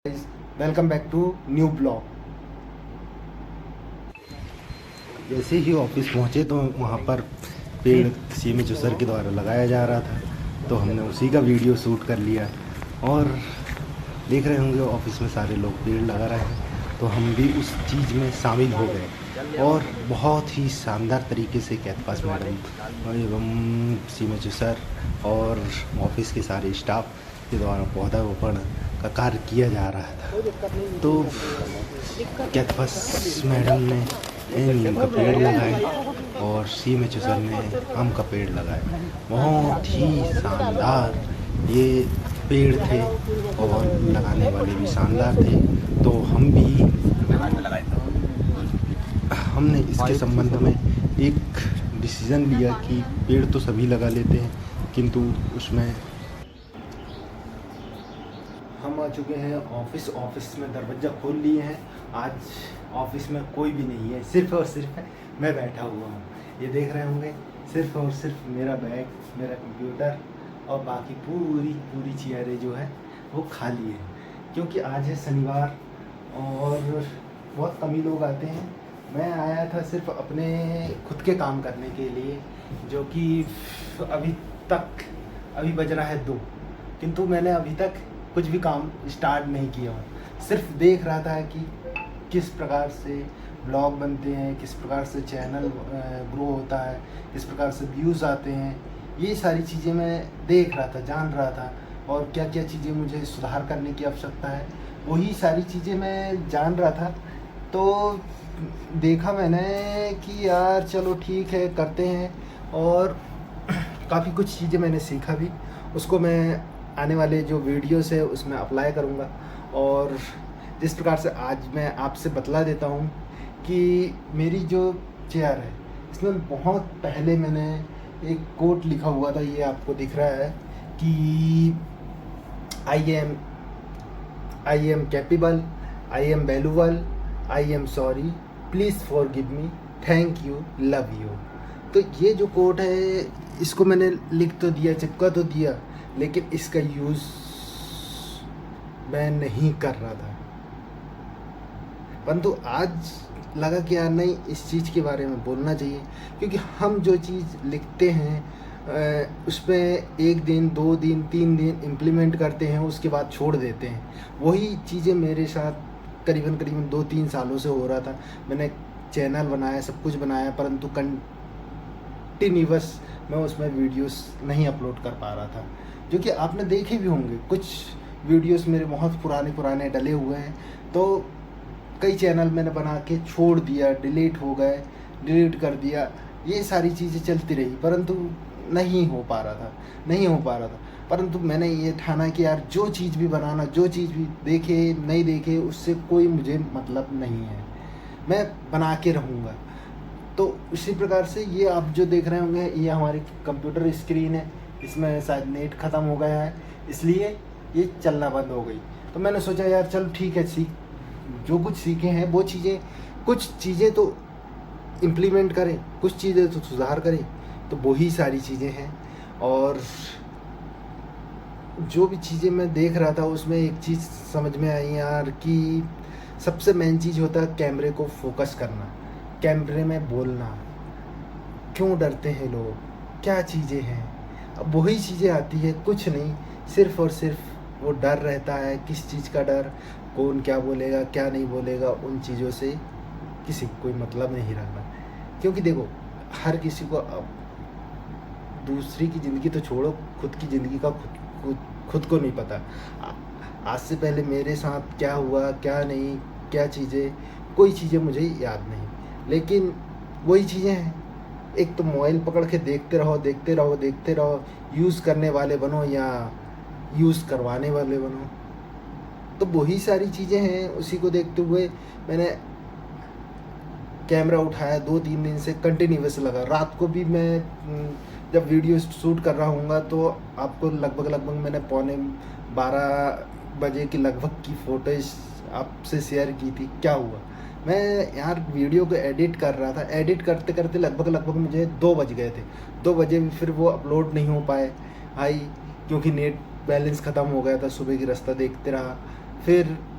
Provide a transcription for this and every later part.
Welcome back to new blog. जैसे ही office पहुंचे तो वहां पर पेड़ सीएमएचओ सर के द्वारा लगाया जा रहा था, तो हमने उसी का वीडियो शूट कर लिया। और देख रहे होंगे ऑफिस में सारे लोग पेड़ लगा रहे हैं, तो हम भी उस चीज़ में शामिल हो गए और बहुत ही शानदार तरीके से कैथपास मैडम एवं सीएमएचओ सर और ऑफिस के सारे स्टाफ के द्वारा पौधारोपण का कार्य किया जा रहा था। तो कैथपास मैडम ने नीम का पेड़ लगाए और सीएमएचओ सर ने आम का पेड़ लगाए। बहुत ही शानदार ये पेड़ थे और लगाने वाले भी शानदार थे। तो हमने इसके संबंध में एक डिसीज़न लिया कि पेड़ तो सभी लगा लेते हैं, किंतु उसमें हम आ चुके हैं ऑफिस में दरवाज़ा खोल लिए हैं। आज ऑफिस में कोई भी नहीं है, सिर्फ और सिर्फ मैं बैठा हुआ हूँ। ये देख रहे होंगे, सिर्फ और सिर्फ मेरा बैग, मेरा कंप्यूटर और बाकी पूरी चेयरें जो है वो खाली है, क्योंकि आज है शनिवार और बहुत कम ही लोग आते हैं। मैं आया था सिर्फ अपने खुद के काम करने के लिए, जो कि अभी बज रहा है 2, किंतु मैंने अभी तक कुछ भी काम स्टार्ट नहीं किया हूँ। सिर्फ देख रहा था कि किस प्रकार से ब्लॉग बनते हैं, किस प्रकार से चैनल ग्रो होता है, किस प्रकार से व्यूज़ आते हैं। ये सारी चीज़ें मैं देख रहा था, जान रहा था, और क्या क्या चीज़ें मुझे सुधार करने की आवश्यकता है, वही सारी चीज़ें मैं जान रहा था। तो देखा मैंने कि यार चलो ठीक है, करते हैं। और काफ़ी कुछ चीज़ें मैंने सीखा भी, उसको मैं आने वाले जो वीडियोस है उसमें अप्लाई करूँगा। और जिस प्रकार से आज मैं आपसे बतला देता हूँ कि मेरी जो चेयर है, इसमें बहुत पहले मैंने एक कोट लिखा हुआ था, ये आपको दिख रहा है कि I am capable, I am valuable, I am sorry, please forgive me, thank you, love you. तो ये जो कोट है, इसको मैंने लिख तो दिया, चिपका तो दिया, लेकिन इसका यूज़ मैं नहीं कर रहा था। परंतु आज लगा कि यार नहीं, इस चीज़ के बारे में बोलना चाहिए, क्योंकि हम जो चीज़ लिखते हैं उसमें 1 दिन, 2 दिन, 3 दिन इम्प्लीमेंट करते हैं, उसके बाद छोड़ देते हैं। वही चीज़ें मेरे साथ करीबन 2-3 सालों से हो रहा था। मैंने चैनल बनाया, सब कुछ बनाया, परंतु कंटिन्यूअस मैं उसमें वीडियोस नहीं अपलोड कर पा रहा था, जो कि आपने देखे भी होंगे। कुछ वीडियोस मेरे बहुत पुराने डले हुए हैं, तो कई चैनल मैंने बना के छोड़ दिया, डिलीट हो गए, डिलीट कर दिया, ये सारी चीज़ें चलती रही, परंतु नहीं हो पा रहा था। परंतु मैंने ये ठाना कि यार जो चीज़ भी बनाना, जो चीज़ भी देखे नहीं देखे, उससे कोई मुझे मतलब नहीं है, मैं बना के रहूँगा। तो इसी प्रकार से ये आप जो देख रहे होंगे, ये हमारी कंप्यूटर स्क्रीन है, इसमें शायद नेट ख़त्म हो गया है, इसलिए ये चलना बंद हो गई। तो मैंने सोचा यार चलो ठीक है, जो कुछ सीखे हैं वो चीज़ें, कुछ चीज़ें तो इम्प्लीमेंट करें, कुछ चीज़ें तो सुधार करें। तो वही सारी चीज़ें हैं। और जो भी चीज़ें मैं देख रहा था, उसमें एक चीज़ समझ में आई यार कि सबसे मेन चीज़ होता है कैमरे को फोकस करना, कैमरे में बोलना। क्यों डरते हैं लोग, क्या चीज़ें हैं, अब वही चीज़ें आती है, कुछ नहीं, सिर्फ़ और सिर्फ वो डर रहता है। किस चीज़ का डर, कौन क्या बोलेगा, क्या नहीं बोलेगा, उन चीज़ों से किसी को कोई मतलब नहीं रखना। क्योंकि देखो, हर किसी को अब दूसरी की ज़िंदगी तो छोड़ो, खुद की ज़िंदगी का खुद को नहीं पता। आज से पहले मेरे साथ क्या हुआ, क्या नहीं, क्या चीज़ें, कोई चीज़ें मुझे याद नहीं, लेकिन वही चीज़ें हैं। एक तो मोबाइल पकड़ के देखते रहो, यूज़ करने वाले बनो या यूज़ करवाने वाले बनो। तो वही सारी चीज़ें हैं। उसी को देखते हुए मैंने कैमरा उठाया, 2-3 दिन से कंटिन्यूअस लगा। रात को भी मैं जब वीडियो शूट कर रहा हूँगा, तो आपको लगभग मैंने 11:15 बजे की लगभग की फ़ोटेज आपसे शेयर की थी। क्या हुआ, मैं यार वीडियो को एडिट कर रहा था, एडिट करते लगभग मुझे 2 बज गए थे। 2 बजे भी फिर वो अपलोड नहीं हो पाए भाई, क्योंकि नेट बैलेंस ख़त्म हो गया था। सुबह की रास्ता देखते रहा, फिर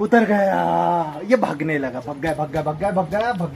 उतर गया, ये भागने लगा, भग गया भग गया भग गया भग गया भग